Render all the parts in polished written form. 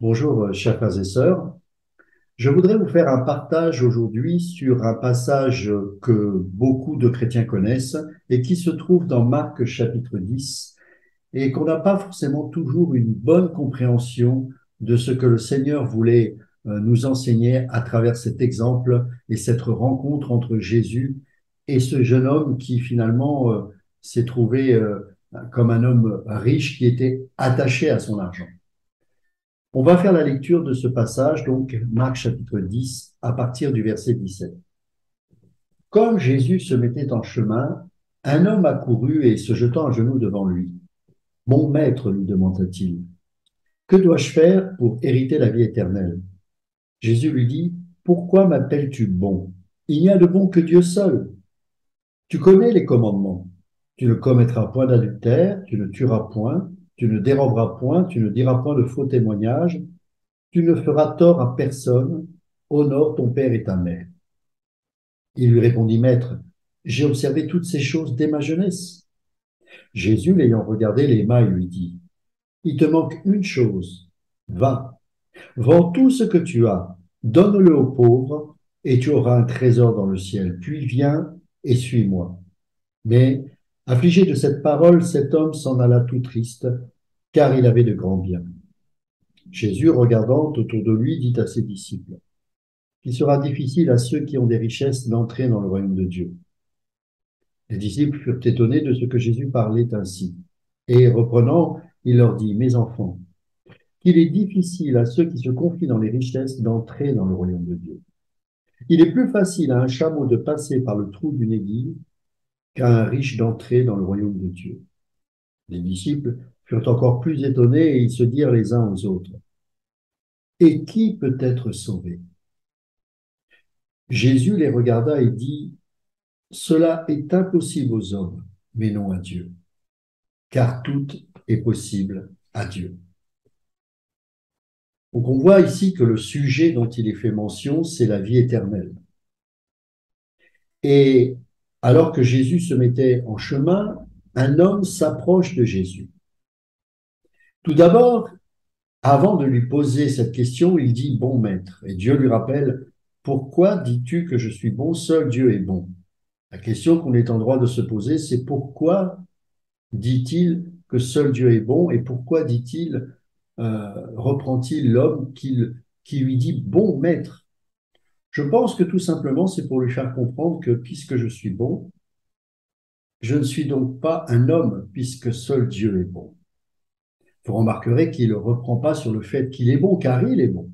Bonjour, chers frères et sœurs. Je voudrais vous faire un partage aujourd'hui sur un passage que beaucoup de chrétiens connaissent et qui se trouve dans Marc chapitre 10 et qu'on n'a pas forcément toujours une bonne compréhension de ce que le Seigneur voulait nous enseigner à travers cet exemple et cette rencontre entre Jésus et ce jeune homme qui finalement s'est trouvé comme un homme riche qui était attaché à son argent. On va faire la lecture de ce passage, donc Marc chapitre 10, à partir du verset 17. Comme Jésus se mettait en chemin, un homme accourut et se jetant à genoux devant lui. Mon maître, lui demanda-t-il, que dois-je faire pour hériter la vie éternelle? Jésus lui dit, pourquoi m'appelles-tu bon? Il n'y a de bon que Dieu seul. Tu connais les commandements. Tu ne commettras point d'adultère, tu ne tueras point, tu ne déroberas point, tu ne diras point de faux témoignages, tu ne feras tort à personne, honore ton père et ta mère. Il lui répondit, Maître, j'ai observé toutes ces choses dès ma jeunesse. Jésus, l'ayant regardé les mains, lui dit, il te manque une chose. Va, vends tout ce que tu as, donne-le aux pauvres, et tu auras un trésor dans le ciel. Puis viens et suis-moi. Mais, affligé de cette parole, cet homme s'en alla tout triste, car il avait de grands biens. Jésus, regardant autour de lui, dit à ses disciples, qu'il sera difficile à ceux qui ont des richesses d'entrer dans le royaume de Dieu. Les disciples furent étonnés de ce que Jésus parlait ainsi. Et reprenant, il leur dit, Mes enfants, qu'il est difficile à ceux qui se confient dans les richesses d'entrer dans le royaume de Dieu. Il est plus facile à un chameau de passer par le trou d'une aiguille qu'à un riche d'entrer dans le royaume de Dieu. Les disciples furent encore plus étonnés et ils se dirent les uns aux autres, Et qui peut être sauvé? Jésus les regarda et dit, Cela est impossible aux hommes, mais non à Dieu, car tout est possible à Dieu. Donc on voit ici que le sujet dont il est fait mention, c'est la vie éternelle. Et alors que Jésus se mettait en chemin, un homme s'approche de Jésus. Tout d'abord, avant de lui poser cette question, il dit bon maître. Et Dieu lui rappelle, pourquoi dis-tu que je suis bon? Seul Dieu est bon. La question qu'on est en droit de se poser, c'est pourquoi dit-il que seul Dieu est bon et pourquoi dit-il, reprend-il l'homme qui lui dit bon maître? Je pense que tout simplement, c'est pour lui faire comprendre que puisque je suis bon, je ne suis donc pas un homme, puisque seul Dieu est bon. Vous remarquerez qu'il ne reprend pas sur le fait qu'il est bon, car il est bon,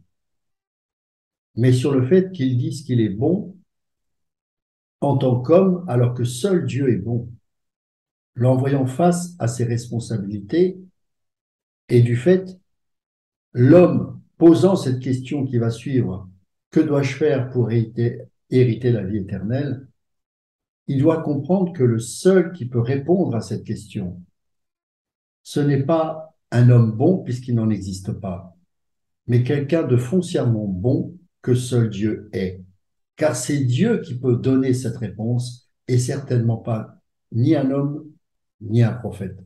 mais sur le fait qu'il dise qu'il est bon en tant qu'homme, alors que seul Dieu est bon, l'envoyant face à ses responsabilités, et du fait, l'homme posant cette question qui va suivre, que dois-je faire pour hériter la vie éternelle? Il doit comprendre que le seul qui peut répondre à cette question, ce n'est pas un homme bon puisqu'il n'en existe pas, mais quelqu'un de foncièrement bon que seul Dieu est. Car c'est Dieu qui peut donner cette réponse et certainement pas ni un homme ni un prophète.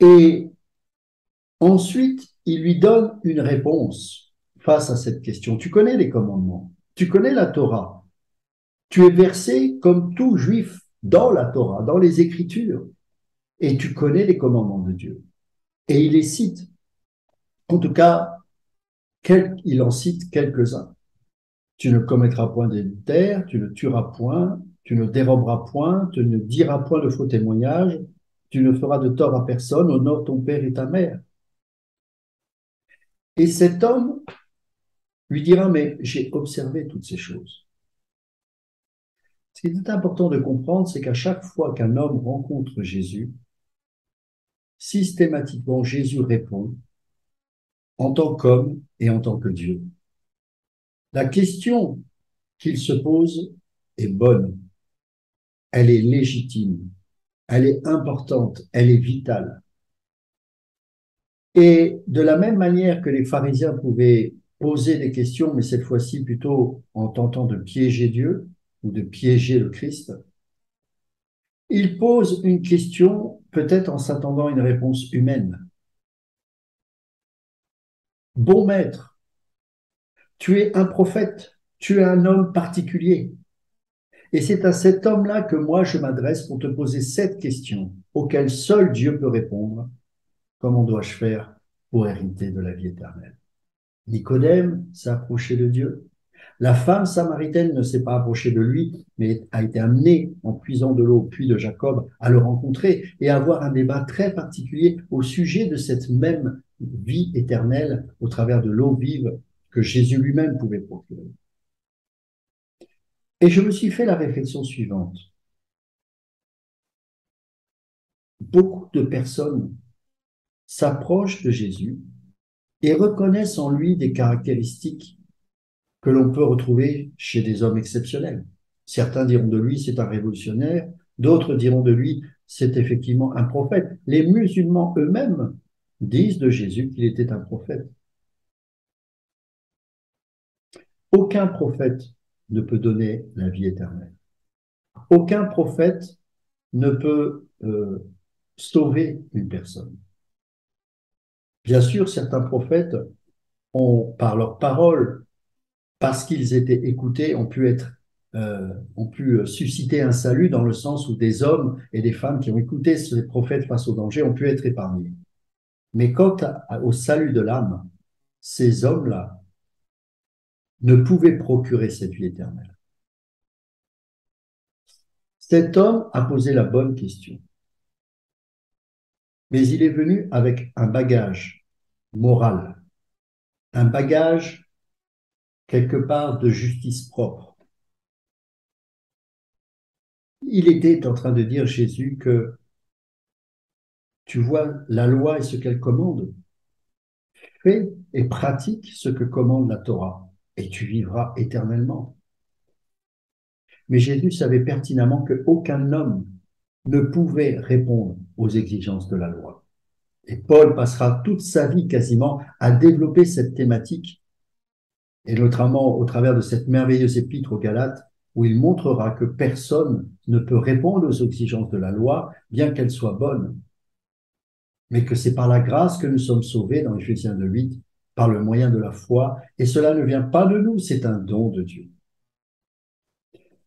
Et ensuite, il lui donne une réponse face à cette question. Tu connais les commandements, tu connais la Torah, tu es versé comme tout juif dans la Torah, dans les Écritures, et tu connais les commandements de Dieu. Et il les cite. En tout cas, il en cite quelques-uns. Tu ne commettras point d'adultère, tu ne tueras point, tu ne déroberas point, tu ne diras point de faux témoignages, tu ne feras de tort à personne, honore ton père et ta mère. Et cet homme lui dira, mais j'ai observé toutes ces choses. Ce qui est important de comprendre, c'est qu'à chaque fois qu'un homme rencontre Jésus, systématiquement Jésus répond en tant qu'homme et en tant que Dieu. La question qu'il se pose est bonne, elle est légitime, elle est importante, elle est vitale. Et de la même manière que les pharisiens pouvaient poser des questions, mais cette fois-ci plutôt en tentant de piéger Dieu ou de piéger le Christ, ils posent une question peut-être en s'attendant à une réponse humaine. bon maître, tu es un prophète, tu es un homme particulier. Et c'est à cet homme-là que moi je m'adresse pour te poser cette question, auquel seul Dieu peut répondre. Comment dois-je faire pour hériter de la vie éternelle? Nicodème s'est approché de Dieu. La femme samaritaine ne s'est pas approchée de lui, mais a été amenée en puisant de l'eau au puits de Jacob à le rencontrer et à avoir un débat très particulier au sujet de cette même vie éternelle au travers de l'eau vive que Jésus lui-même pouvait procurer. Et je me suis fait la réflexion suivante. Beaucoup de personnes s'approchent de Jésus et reconnaissent en lui des caractéristiques que l'on peut retrouver chez des hommes exceptionnels. Certains diront de lui c'est un révolutionnaire, d'autres diront de lui c'est effectivement un prophète. Les musulmans eux-mêmes disent de Jésus qu'il était un prophète. Aucun prophète ne peut donner la vie éternelle. Aucun prophète ne peut sauver une personne. Bien sûr, certains prophètes ont, par leurs paroles, parce qu'ils étaient écoutés, ont pu susciter un salut dans le sens où des hommes et des femmes qui ont écouté ces prophètes face au danger ont pu être épargnés. Mais quant au salut de l'âme, ces hommes-là ne pouvaient procurer cette vie éternelle. Cet homme a posé la bonne question, mais il est venu avec un bagage moral, un bagage quelque part de justice propre. Il était en train de dire, Jésus, que tu vois la loi et ce qu'elle commande. Fais et pratique ce que commande la Torah, et tu vivras éternellement. Mais Jésus savait pertinemment qu'aucun homme ne pouvait répondre aux exigences de la loi. Et Paul passera toute sa vie quasiment à développer cette thématique, et notamment au travers de cette merveilleuse épître aux Galates, où il montrera que personne ne peut répondre aux exigences de la loi, bien qu'elle soit bonne, mais que c'est par la grâce que nous sommes sauvés, dans Éphésiens 2:8, par le moyen de la foi, et cela ne vient pas de nous, c'est un don de Dieu.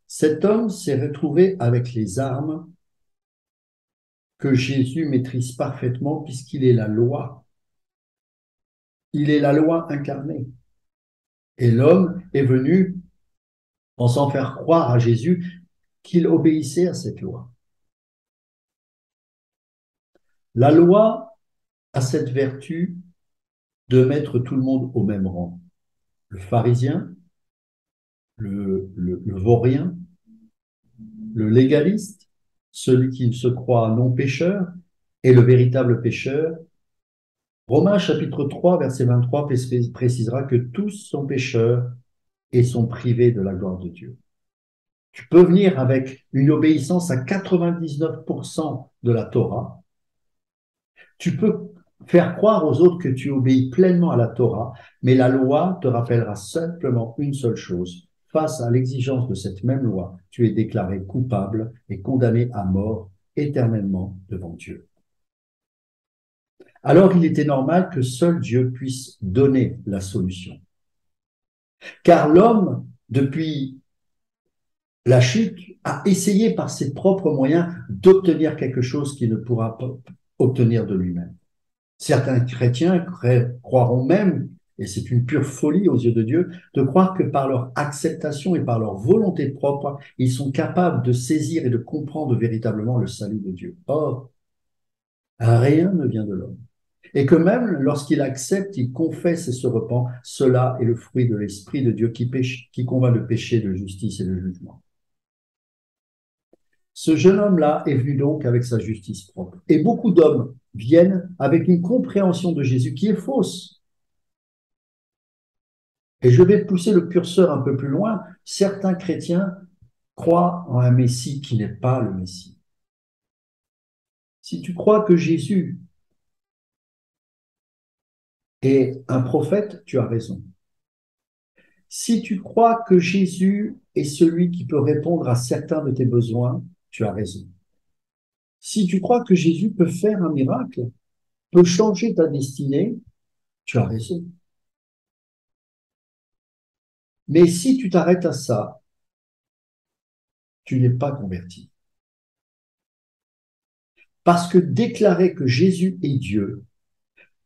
Cet homme s'est retrouvé avec les armes que Jésus maîtrise parfaitement puisqu'il est la loi. Il est la loi incarnée. Et l'homme est venu pensant faire croire à Jésus qu'il obéissait à cette loi. La loi a cette vertu de mettre tout le monde au même rang. Le pharisien, le vaurien, le légaliste, celui qui se croit non pécheur, et le véritable pécheur. Romains chapitre 3, verset 23 précisera que tous sont pécheurs et sont privés de la gloire de Dieu. Tu peux venir avec une obéissance à 99% de la Torah. Tu peux faire croire aux autres que tu obéis pleinement à la Torah, mais la loi te rappellera simplement une seule chose. Face à l'exigence de cette même loi, tu es déclaré coupable et condamné à mort éternellement devant Dieu. Alors il était normal que seul Dieu puisse donner la solution. Car l'homme, depuis la chute, a essayé par ses propres moyens d'obtenir quelque chose qu'il ne pourra pas obtenir de lui-même. Certains chrétiens croiront même, et c'est une pure folie aux yeux de Dieu, de croire que par leur acceptation et par leur volonté propre, ils sont capables de saisir et de comprendre véritablement le salut de Dieu. Or, rien ne vient de l'homme. Et que même lorsqu'il accepte, il confesse et se repent, cela est le fruit de l'Esprit de Dieu qui convainc de péché, de justice et de jugement. Ce jeune homme-là est venu donc avec sa justice propre. Et beaucoup d'hommes viennent avec une compréhension de Jésus qui est fausse. Et je vais pousser le curseur un peu plus loin. Certains chrétiens croient en un Messie qui n'est pas le Messie. Si tu crois que Jésus est un prophète, tu as raison. Si tu crois que Jésus est celui qui peut répondre à certains de tes besoins, tu as raison. Si tu crois que Jésus peut faire un miracle, peut changer ta destinée, tu as raison. Mais si tu t'arrêtes à ça, tu n'es pas converti. Parce que déclarer que Jésus est Dieu,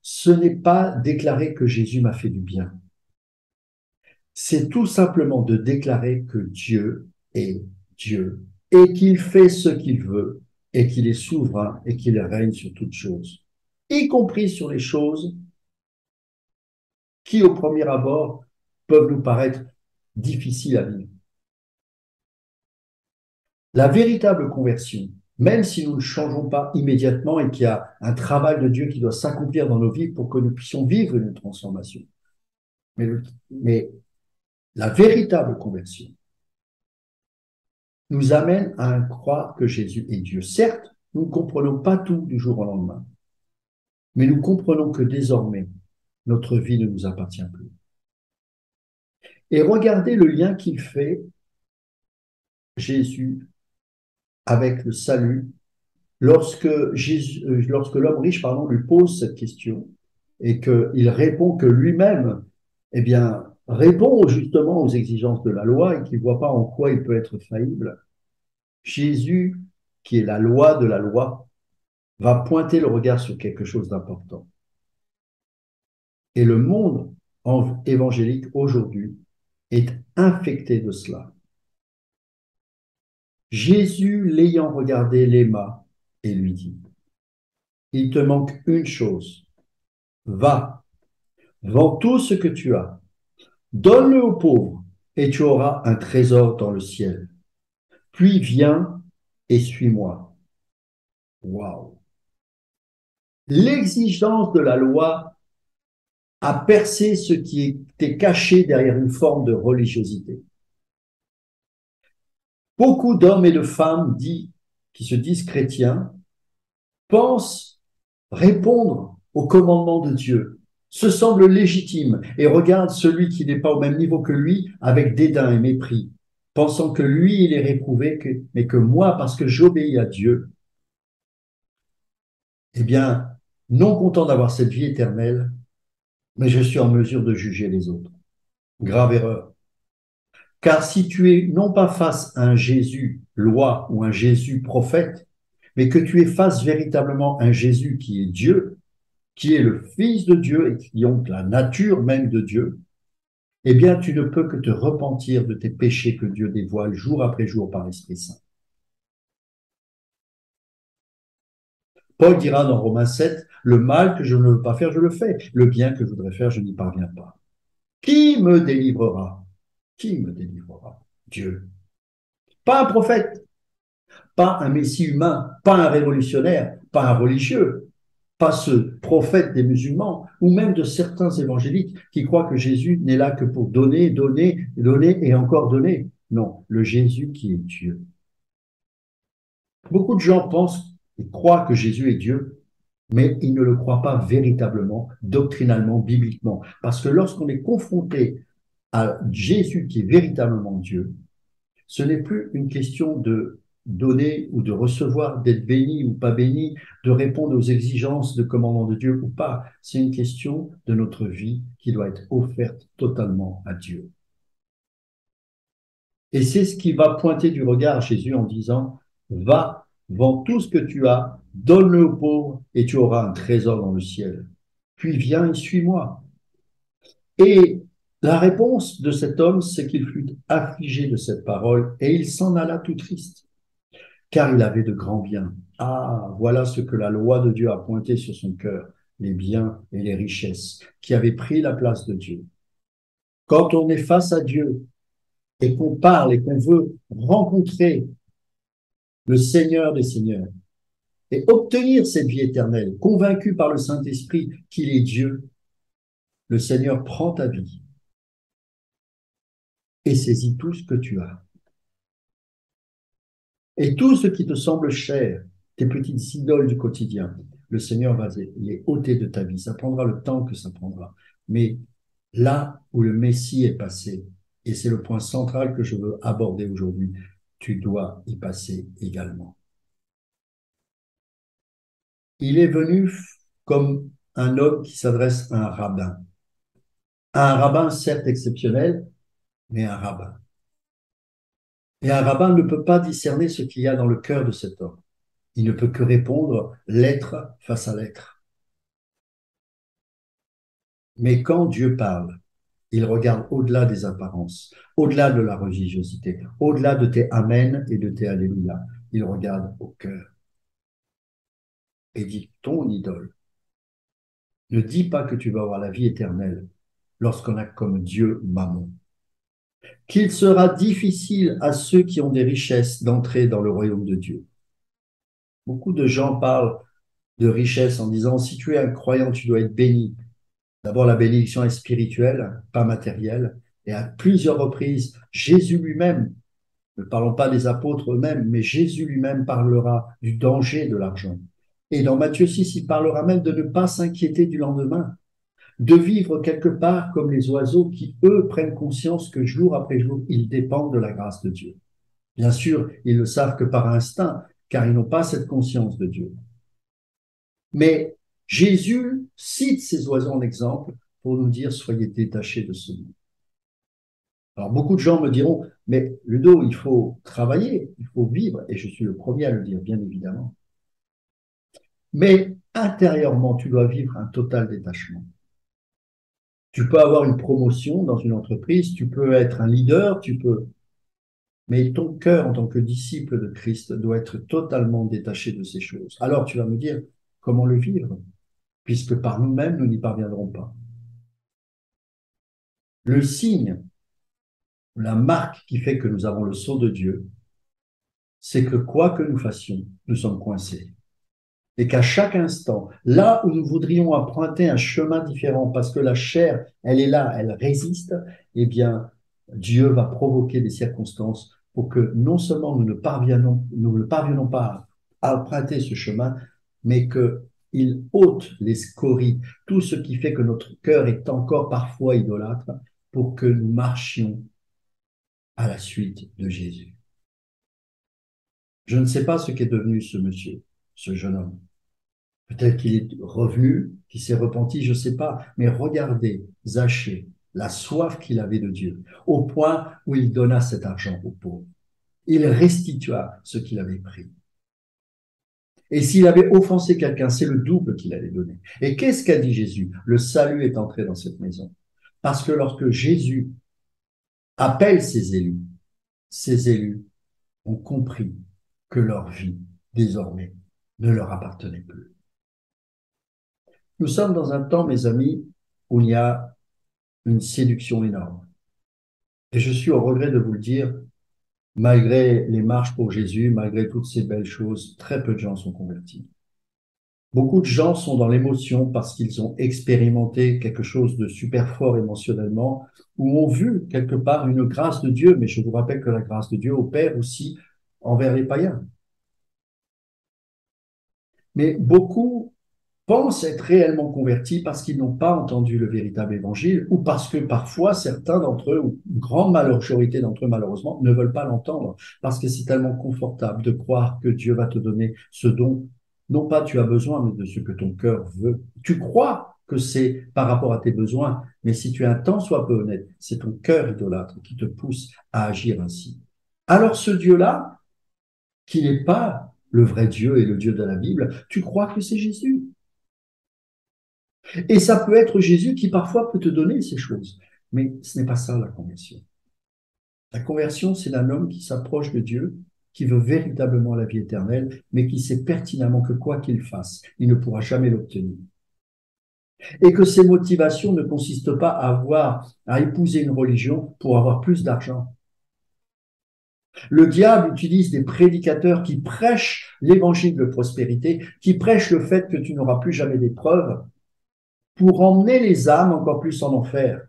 ce n'est pas déclarer que Jésus m'a fait du bien. C'est tout simplement de déclarer que Dieu est Dieu et qu'il fait ce qu'il veut et qu'il est souverain et qu'il règne sur toutes choses, y compris sur les choses qui, au premier abord, peuvent nous paraître difficiles à vivre. La véritable conversion, même si nous ne changeons pas immédiatement et qu'il y a un travail de Dieu qui doit s'accomplir dans nos vies pour que nous puissions vivre une transformation, mais, mais la véritable conversion nous amène à croire que Jésus est Dieu. Certes, nous ne comprenons pas tout du jour au lendemain, mais nous comprenons que désormais, notre vie ne nous appartient plus. Et regardez le lien qu'il fait, Jésus, avec le salut, lorsque l'homme riche, pardon, lui pose cette question et qu'il répond que lui-même, eh bien, répond justement aux exigences de la loi et qu'il ne voit pas en quoi il peut être faillible. Jésus, qui est la loi de la loi, va pointer le regard sur quelque chose d'important. Et le monde évangélique aujourd'hui est infecté de cela. Jésus, l'ayant regardé, l'aima et lui dit, il te manque une chose, va, vends tout ce que tu as, donne-le aux pauvres et tu auras un trésor dans le ciel. Puis viens et suis-moi. Waouh! L'exigence de la loi a percé ce qui était caché derrière une forme de religiosité. Beaucoup d'hommes et de femmes qui se disent chrétiens pensent répondre aux commandements de Dieu, se semblent légitimes et regardent celui qui n'est pas au même niveau que lui avec dédain et mépris, pensant que lui, il est réprouvé, mais que moi, parce que j'obéis à Dieu, eh bien, non content d'avoir cette vie éternelle, mais je suis en mesure de juger les autres. Grave erreur. Car si tu es non pas face à un Jésus loi ou un Jésus prophète, mais que tu es face véritablement à un Jésus qui est Dieu, qui est le Fils de Dieu et qui ont la nature même de Dieu, eh bien, tu ne peux que te repentir de tes péchés que Dieu dévoile jour après jour par l'Esprit Saint. Paul dira dans Romains 7, le mal que je ne veux pas faire, je le fais. Le bien que je voudrais faire, je n'y parviens pas. Qui me délivrera? Qui me délivrera? Dieu. Pas un prophète, pas un messie humain, pas un révolutionnaire, pas un religieux, pas ce prophète des musulmans, ou même de certains évangéliques qui croient que Jésus n'est là que pour donner, donner, donner et encore donner. Non, le Jésus qui est Dieu. Beaucoup de gens pensent et croient que Jésus est Dieu, mais ils ne le croient pas véritablement, doctrinalement, bibliquement. Parce que lorsqu'on est confronté à Jésus qui est véritablement Dieu, ce n'est plus une question de donner ou de recevoir, d'être béni ou pas béni, de répondre aux exigences de commandement de Dieu ou pas. C'est une question de notre vie qui doit être offerte totalement à Dieu. Et c'est ce qui va pointer du regard à Jésus en disant, va, vends tout ce que tu as, donne-le aux pauvres et tu auras un trésor dans le ciel. Puis viens et suis-moi. Et la réponse de cet homme, c'est qu'il fut affligé de cette parole et il s'en alla tout triste, car il avait de grands biens. Ah, voilà ce que la loi de Dieu a pointé sur son cœur, les biens et les richesses qui avaient pris la place de Dieu. Quand on est face à Dieu et qu'on parle et qu'on veut rencontrer le Seigneur des Seigneurs et obtenir cette vie éternelle, convaincu par le Saint-Esprit qu'il est Dieu, le Seigneur prend ta vie et saisit tout ce que tu as. Et tout ce qui te semble cher, tes petites idoles du quotidien, le Seigneur va les ôter de ta vie. Ça prendra le temps que ça prendra. Mais là où le Messie est passé, et c'est le point central que je veux aborder aujourd'hui, tu dois y passer également. Il est venu comme un homme qui s'adresse à un rabbin. Un rabbin certes exceptionnel, mais un rabbin. Et un rabbin ne peut pas discerner ce qu'il y a dans le cœur de cet homme. Il ne peut que répondre l'être face à l'être. Mais quand Dieu parle, il regarde au-delà des apparences, au-delà de la religiosité, au-delà de tes Amen et de tes Alléluia. Il regarde au cœur et dit, ton idole, ne dis pas que tu vas avoir la vie éternelle lorsqu'on a comme Dieu Mammon. Qu'il sera difficile à ceux qui ont des richesses d'entrer dans le royaume de Dieu. Beaucoup de gens parlent de richesse en disant, si tu es un croyant, tu dois être béni. D'abord, la bénédiction est spirituelle, pas matérielle. Et à plusieurs reprises, Jésus lui-même, ne parlons pas des apôtres eux-mêmes, mais Jésus lui-même parlera du danger de l'argent. Et dans Matthieu 6, il parlera même de ne pas s'inquiéter du lendemain, de vivre quelque part comme les oiseaux qui, eux, prennent conscience que jour après jour, ils dépendent de la grâce de Dieu. Bien sûr, ils le savent que par instinct, car ils n'ont pas cette conscience de Dieu. Mais Jésus cite ces oiseaux en exemple pour nous dire, soyez détachés de ce monde. Alors, beaucoup de gens me diront, mais Ludo, il faut travailler, il faut vivre, et je suis le premier à le dire, bien évidemment. Mais intérieurement, tu dois vivre un total détachement. Tu peux avoir une promotion dans une entreprise, tu peux être un leader, mais ton cœur en tant que disciple de Christ doit être totalement détaché de ces choses. Alors tu vas me dire, comment le vivre? Puisque par nous-mêmes, nous n'y parviendrons pas. Le signe, la marque qui fait que nous avons le sceau de Dieu, c'est que quoi que nous fassions, nous sommes coincés. Et qu'à chaque instant, là où nous voudrions emprunter un chemin différent, parce que la chair, elle est là, elle résiste, eh bien, Dieu va provoquer des circonstances pour que non seulement nous ne parvenons pas à emprunter ce chemin, mais qu'il ôte les scories, tout ce qui fait que notre cœur est encore parfois idolâtre, pour que nous marchions à la suite de Jésus. Je ne sais pas ce qu'est devenu ce monsieur, ce jeune homme. Peut-être qu'il est revenu, qu'il s'est repenti, je ne sais pas. Mais regardez Zachée, la soif qu'il avait de Dieu, au point où il donna cet argent aux pauvres. Il restitua ce qu'il avait pris. Et s'il avait offensé quelqu'un, c'est le double qu'il allait donner. Et qu'est-ce qu'a dit Jésus? Le salut est entré dans cette maison. Parce que lorsque Jésus appelle ses élus ont compris que leur vie, désormais, ne leur appartenait plus. Nous sommes dans un temps, mes amis, où il y a une séduction énorme. Et je suis au regret de vous le dire, malgré les marches pour Jésus, malgré toutes ces belles choses, très peu de gens sont convertis. Beaucoup de gens sont dans l'émotion parce qu'ils ont expérimenté quelque chose de super fort émotionnellement ou ont vu quelque part une grâce de Dieu, mais je vous rappelle que la grâce de Dieu opère aussi envers les païens. Mais beaucoup pensent être réellement convertis parce qu'ils n'ont pas entendu le véritable évangile ou parce que parfois certains d'entre eux, ou une grande majorité d'entre eux malheureusement, ne veulent pas l'entendre parce que c'est tellement confortable de croire que Dieu va te donner ce dont non pas tu as besoin, mais de ce que ton cœur veut. Tu crois que c'est par rapport à tes besoins, mais si tu es un tant soit peu honnête, c'est ton cœur idolâtre qui te pousse à agir ainsi. Alors ce Dieu-là, qui n'est pas le vrai Dieu et le Dieu de la Bible, tu crois que c'est Jésus. Et ça peut être Jésus qui parfois peut te donner ces choses. Mais ce n'est pas ça la conversion. La conversion, c'est d'un homme qui s'approche de Dieu, qui veut véritablement la vie éternelle, mais qui sait pertinemment que quoi qu'il fasse, il ne pourra jamais l'obtenir. Et que ses motivations ne consistent pas à épouser une religion pour avoir plus d'argent. Le diable utilise des prédicateurs qui prêchent l'évangile de prospérité, qui prêchent le fait que tu n'auras plus jamais d'épreuves, pour emmener les âmes encore plus en enfer.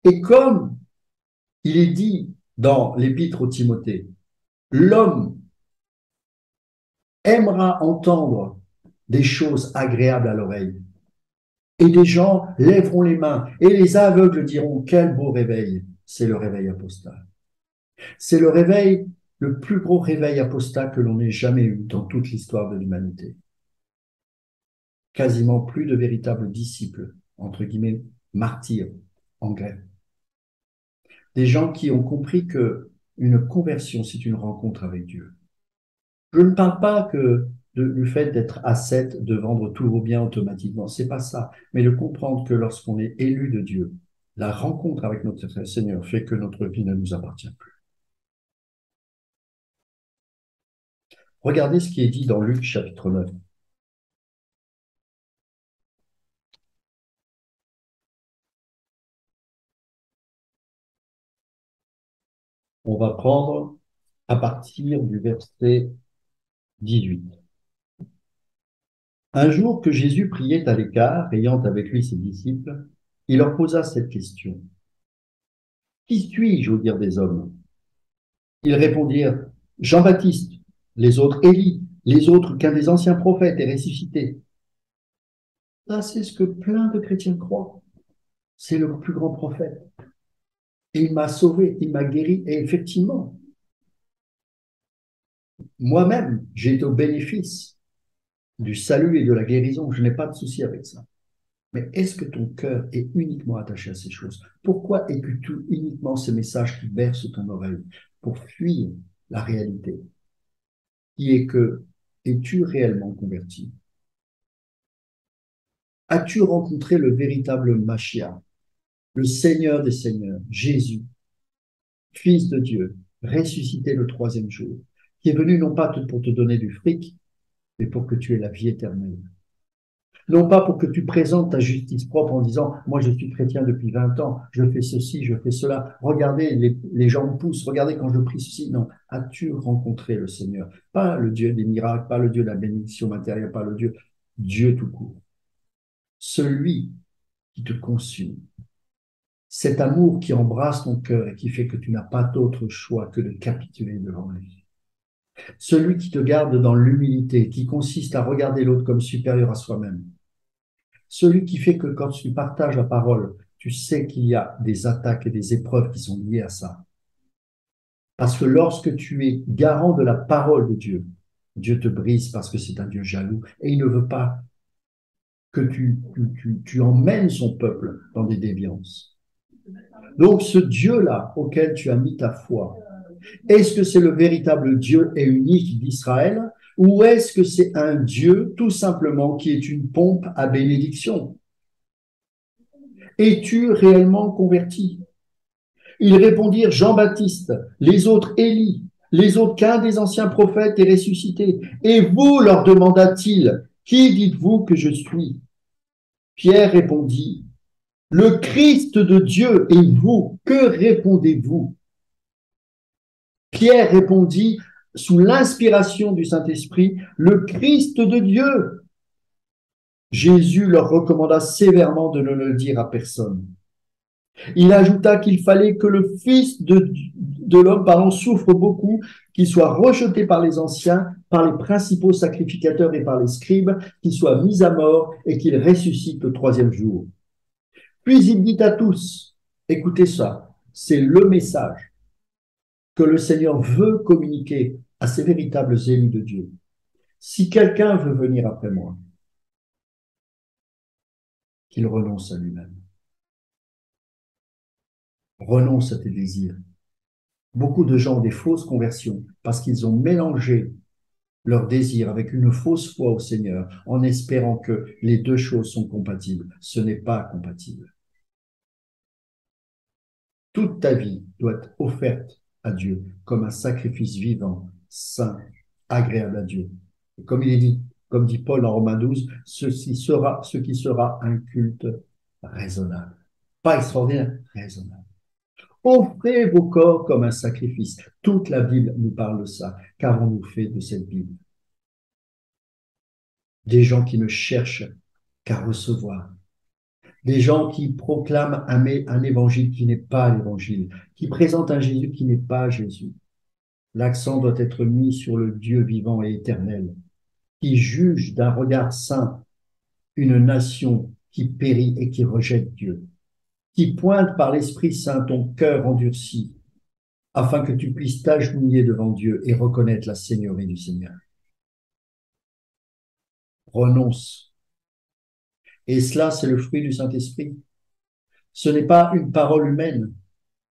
Et comme il est dit dans l'épître au Timothée, l'homme aimera entendre des choses agréables à l'oreille. Et des gens lèveront les mains et les aveugles diront, quel beau réveil. C'est le réveil apostat. C'est le réveil, le plus gros réveil apostat que l'on ait jamais eu dans toute l'histoire de l'humanité. Quasiment plus de véritables disciples, entre guillemets, martyrs en grève. Des gens qui ont compris que une conversion, c'est une rencontre avec Dieu. Je ne parle pas du fait d'être ascète, de vendre tous vos biens automatiquement. C'est pas ça. Mais de comprendre que lorsqu'on est élu de Dieu, la rencontre avec notre Seigneur fait que notre vie ne nous appartient plus. Regardez ce qui est dit dans Luc chapitre 9. On va prendre à partir du verset 18. Un jour que Jésus priait à l'écart, ayant avec lui ses disciples, il leur posa cette question. Qui suis-je au dire des hommes? Ils répondirent, Jean-Baptiste, les autres Élie, les autres qu'un des anciens prophètes est ressuscité. Ça, c'est ce que plein de chrétiens croient. C'est le plus grand prophète. Et il m'a sauvé, il m'a guéri. Et effectivement, moi-même, j'ai été au bénéfice du salut et de la guérison. Je n'ai pas de souci avec ça. Mais est-ce que ton cœur est uniquement attaché à ces choses? Pourquoi écoutes-tu uniquement ces messages qui bercent ton oreille pour fuir la réalité qui est que es-tu réellement converti? As-tu rencontré le véritable Mashiach, le Seigneur des Seigneurs, Jésus, Fils de Dieu, ressuscité le troisième jour, qui est venu non pas pour te donner du fric, mais pour que tu aies la vie éternelle? Non pas pour que tu présentes ta justice propre en disant, moi je suis chrétien depuis 20 ans, je fais ceci, je fais cela, regardez, les gens me poussent, regardez quand je prie ceci. Non, as-tu rencontré le Seigneur? Pas le Dieu des miracles, pas le Dieu de la bénédiction matérielle, pas le Dieu tout court. Celui qui te consume. Cet amour qui embrasse ton cœur et qui fait que tu n'as pas d'autre choix que de capituler devant lui. Celui qui te garde dans l'humilité, qui consiste à regarder l'autre comme supérieur à soi-même. Celui qui fait que quand tu partages la parole, tu sais qu'il y a des attaques et des épreuves qui sont liées à ça. Parce que lorsque tu es garant de la parole de Dieu, Dieu te brise parce que c'est un Dieu jaloux et il ne veut pas que tu emmènes son peuple dans des déviances. Donc ce Dieu-là auquel tu as mis ta foi, est-ce que c'est le véritable Dieu et unique d'Israël ou est-ce que c'est un Dieu tout simplement qui est une pompe à bénédiction? Es-tu réellement converti? Ils répondirent Jean-Baptiste, les autres Élie, les autres qu'un des anciens prophètes est ressuscité. Et vous, leur demanda-t-il, qui dites-vous que je suis? Pierre répondit, le Christ de Dieu. Et vous, que répondez-vous? Pierre répondit, sous l'inspiration du Saint-Esprit, le Christ de Dieu. Jésus leur recommanda sévèrement de ne le dire à personne. Il ajouta qu'il fallait que le Fils de l'homme souffre beaucoup, qu'il soit rejeté par les anciens, par les principaux sacrificateurs et par les scribes, qu'il soit mis à mort et qu'il ressuscite le troisième jour. Puis il dit à tous, écoutez ça, c'est le message que le Seigneur veut communiquer à ces véritables élus de Dieu. Si quelqu'un veut venir après moi, qu'il renonce à lui-même. Renonce à tes désirs. Beaucoup de gens ont des fausses conversions parce qu'ils ont mélangé leur désir avec une fausse foi au Seigneur en espérant que les deux choses sont compatibles. Ce n'est pas compatible. Toute ta vie doit être offerte à Dieu comme un sacrifice vivant, saint, agréable à Dieu. Et comme il est dit, comme dit Paul en Romains 12, ce qui sera un culte raisonnable. Pas extraordinaire, raisonnable. Offrez vos corps comme un sacrifice. Toute la Bible nous parle de ça. Qu'avons-nous fait de cette Bible? Des gens qui ne cherchent qu'à recevoir. Des gens qui proclament un évangile qui n'est pas l'évangile, qui présentent un Jésus qui n'est pas Jésus. L'accent doit être mis sur le Dieu vivant et éternel, qui juge d'un regard saint une nation qui périt et qui rejette Dieu, qui pointe par l'Esprit Saint ton cœur endurci, afin que tu puisses t'agenouiller devant Dieu et reconnaître la Seigneurie du Seigneur. Renonce. Et cela, c'est le fruit du Saint-Esprit. Ce n'est pas une parole humaine.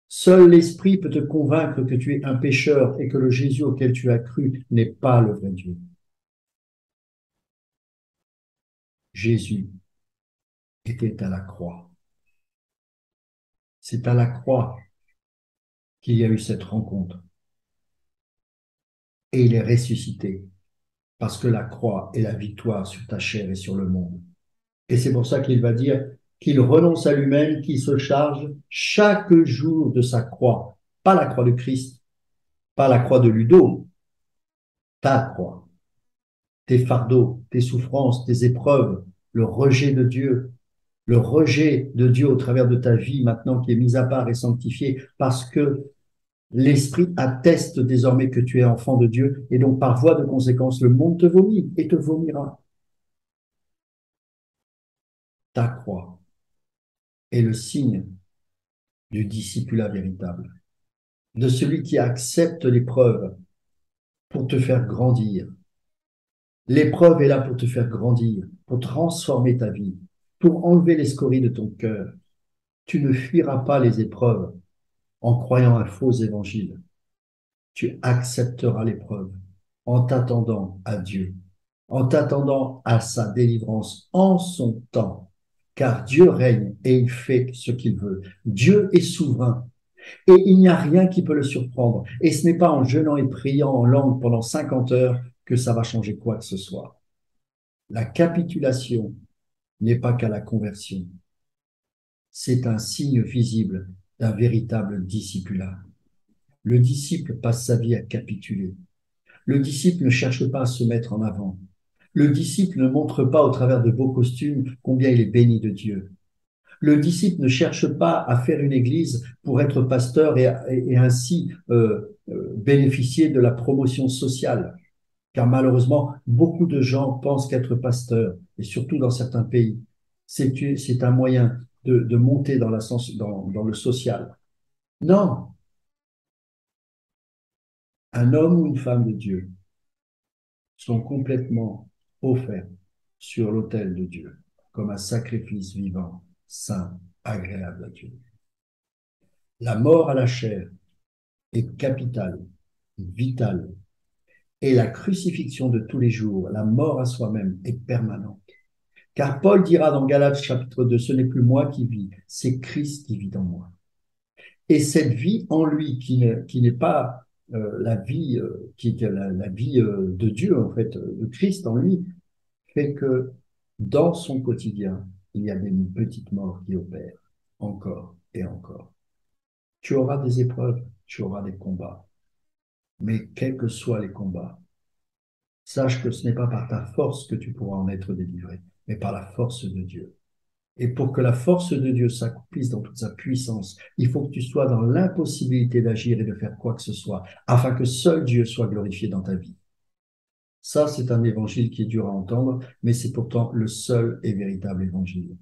Seul l'Esprit peut te convaincre que tu es un pécheur et que le Jésus auquel tu as cru n'est pas le vrai Dieu. Jésus était à la croix. C'est à la croix qu'il y a eu cette rencontre. Et il est ressuscité parce que la croix est la victoire sur ta chair et sur le monde. Et c'est pour ça qu'il va dire qu'il renonce à lui-même, qu'il se charge chaque jour de sa croix. Pas la croix de Christ, pas la croix de Ludo, ta croix, tes fardeaux, tes souffrances, tes épreuves, le rejet de Dieu au travers de ta vie maintenant qui est mise à part et sanctifiée parce que l'Esprit atteste désormais que tu es enfant de Dieu et donc par voie de conséquence, le monde te vomit et te vomira. Ta croix est le signe du discipulat véritable, de celui qui accepte l'épreuve pour te faire grandir. L'épreuve est là pour te faire grandir, pour transformer ta vie, pour enlever les scories de ton cœur. Tu ne fuiras pas les épreuves en croyant un faux évangile. Tu accepteras l'épreuve en t'attendant à Dieu, en t'attendant à sa délivrance en son temps, car Dieu règne et il fait ce qu'il veut. Dieu est souverain et il n'y a rien qui peut le surprendre. Et ce n'est pas en jeûnant et priant en langue pendant 50 heures que ça va changer quoi que ce soit. La capitulation n'est pas qu'à la conversion. C'est un signe visible d'un véritable discipulat. Le disciple passe sa vie à capituler. Le disciple ne cherche pas à se mettre en avant. Le disciple ne montre pas au travers de beaux costumes combien il est béni de Dieu. Le disciple ne cherche pas à faire une église pour être pasteur et ainsi bénéficier de la promotion sociale. Car malheureusement, beaucoup de gens pensent qu'être pasteur, et surtout dans certains pays, c'est un moyen de monter dans le social. Non, un homme ou une femme de Dieu sont complètement offerts sur l'autel de Dieu, comme un sacrifice vivant, saint, agréable à Dieu. La mort à la chair est capitale, vitale, et la crucifixion de tous les jours, la mort à soi-même est permanente. Car Paul dira dans Galates chapitre 2, ce n'est plus moi qui vis, c'est Christ qui vit en moi. Et cette vie en lui, qui n'est pas la vie, qui est la vie de Dieu, en fait, de Christ en lui, fait que dans son quotidien, il y a des petites morts qui opèrent encore et encore. Tu auras des épreuves, tu auras des combats, mais quels que soient les combats, sache que ce n'est pas par ta force que tu pourras en être délivré, mais par la force de Dieu. Et pour que la force de Dieu s'accomplisse dans toute sa puissance, il faut que tu sois dans l'impossibilité d'agir et de faire quoi que ce soit, afin que seul Dieu soit glorifié dans ta vie. Ça, c'est un évangile qui est dur à entendre, mais c'est pourtant le seul et véritable évangile.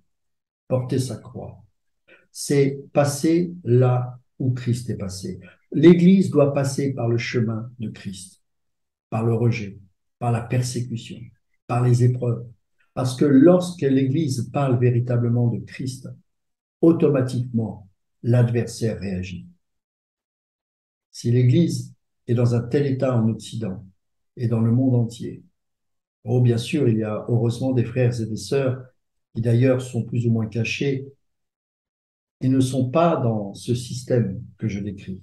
Porter sa croix, c'est passer là où Christ est passé. L'Église doit passer par le chemin de Christ, par le rejet, par la persécution, par les épreuves. Parce que lorsque l'Église parle véritablement de Christ, automatiquement, l'adversaire réagit. Si l'Église est dans un tel état en Occident et dans le monde entier, oh, bien sûr, il y a heureusement des frères et des sœurs qui d'ailleurs sont plus ou moins cachés et ne sont pas dans ce système que je décris.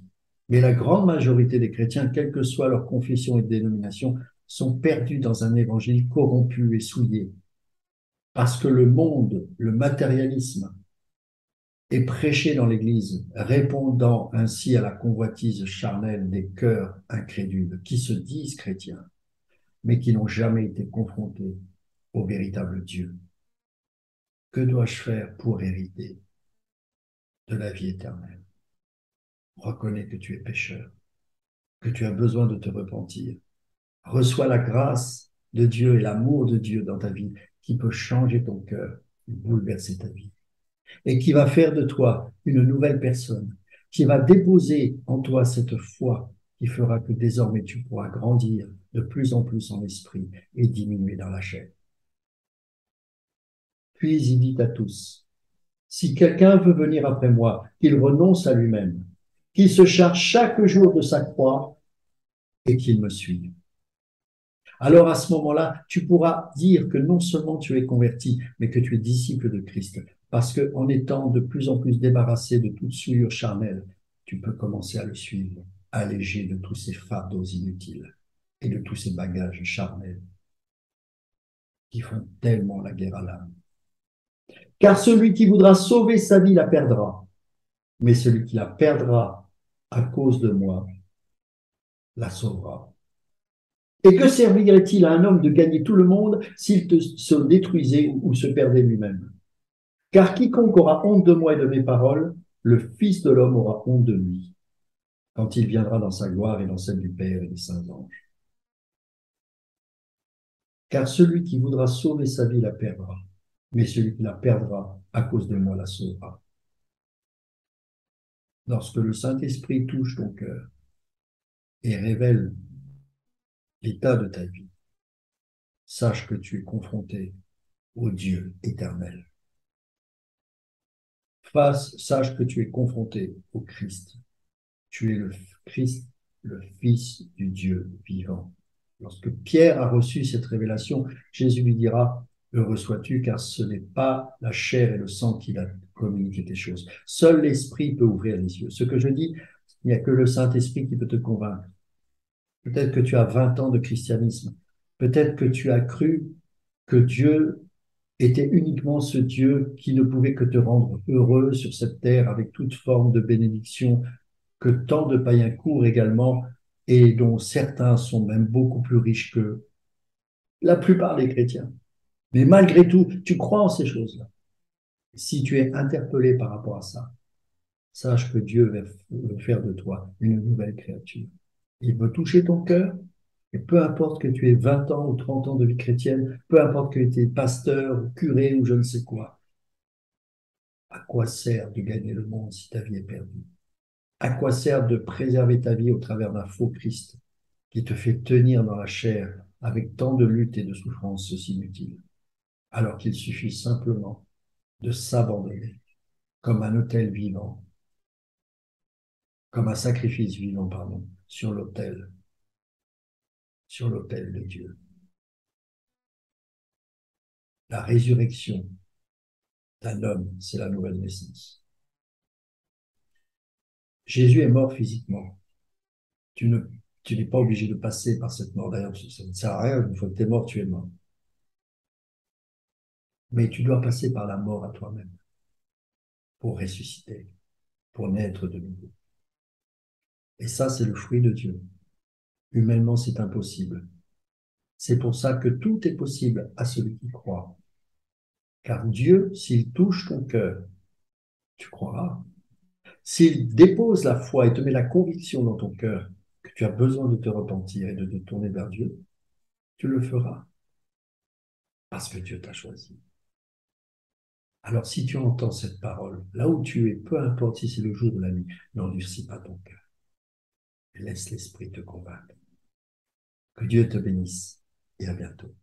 Mais la grande majorité des chrétiens, quelle que soit leur confession et dénomination, sont perdus dans un évangile corrompu et souillé. Parce que le monde, le matérialisme, est prêché dans l'Église, répondant ainsi à la convoitise charnelle des cœurs incrédules qui se disent chrétiens, mais qui n'ont jamais été confrontés au véritable Dieu. Que dois-je faire pour hériter de la vie éternelle? Reconnais que tu es pécheur, que tu as besoin de te repentir. Reçois la grâce de Dieu et l'amour de Dieu dans ta vie qui peut changer ton cœur, bouleverser ta vie et qui va faire de toi une nouvelle personne, qui va déposer en toi cette foi qui fera que désormais tu pourras grandir de plus en plus en esprit et diminuer dans la chair. Puis il dit à tous, si quelqu'un veut venir après moi, qu'il renonce à lui-même, qu'il se charge chaque jour de sa croix et qu'il me suive. Alors à ce moment-là, tu pourras dire que non seulement tu es converti, mais que tu es disciple de Christ. Parce qu'en étant de plus en plus débarrassé de toute souillure charnelle, tu peux commencer à le suivre, allégé de tous ces fardeaux inutiles et de tous ces bagages charnels qui font tellement la guerre à l'âme. Car celui qui voudra sauver sa vie la perdra, mais celui qui la perdra à cause de moi la sauvera. Et que servirait-il à un homme de gagner tout le monde s'il se détruisait ou se perdait lui-même? Car quiconque aura honte de moi et de mes paroles, le Fils de l'homme aura honte de lui, quand il viendra dans sa gloire et dans celle du Père et des saints anges. Car celui qui voudra sauver sa vie la perdra, mais celui qui la perdra à cause de moi la sauvera. Lorsque le Saint-Esprit touche ton cœur et révèle l'état de ta vie, sache que tu es confronté au Dieu éternel. Sache que tu es confronté au Christ. Tu es le Christ, le Fils du Dieu vivant. Lorsque Pierre a reçu cette révélation, Jésus lui dira, heureux sois-tu, car ce n'est pas la chair et le sang qui a communiqué tes choses. Seul l'Esprit peut ouvrir les yeux. Ce que je dis, il n'y a que le Saint-Esprit qui peut te convaincre. Peut-être que tu as 20 ans de christianisme. Peut-être que tu as cru que Dieu était uniquement ce Dieu qui ne pouvait que te rendre heureux sur cette terre avec toute forme de bénédiction que tant de païens courent également et dont certains sont même beaucoup plus riches que la plupart des chrétiens. Mais malgré tout, tu crois en ces choses-là. Si tu es interpellé par rapport à ça, sache que Dieu veut faire de toi une nouvelle créature. Il veut toucher ton cœur, et peu importe que tu aies 20 ans ou 30 ans de vie chrétienne, peu importe que tu aies pasteur, curé ou je ne sais quoi, à quoi sert de gagner le monde si ta vie est perdue? À quoi sert de préserver ta vie au travers d'un faux Christ qui te fait tenir dans la chair avec tant de luttes et de souffrances inutiles, alors qu'il suffit simplement de s'abandonner comme un autel vivant, comme un sacrifice vivant, pardon, sur l'autel de Dieu. La résurrection d'un homme, c'est la nouvelle naissance. Jésus est mort physiquement. Tu ne, tu n'es pas obligé de passer par cette mort. D'ailleurs, ça ne sert à rien. Une fois que tu es mort, tu es mort. Mais tu dois passer par la mort à toi-même pour ressusciter, pour naître de nouveau. Et ça, c'est le fruit de Dieu. Humainement, c'est impossible. C'est pour ça que tout est possible à celui qui croit. Car Dieu, s'il touche ton cœur, tu croiras. S'il dépose la foi et te met la conviction dans ton cœur que tu as besoin de te repentir et de te tourner vers Dieu, tu le feras parce que Dieu t'a choisi. Alors si tu entends cette parole, là où tu es, peu importe si c'est le jour ou la nuit, n'endurcis pas ton cœur. Laisse l'Esprit te convaincre. Que Dieu te bénisse et à bientôt.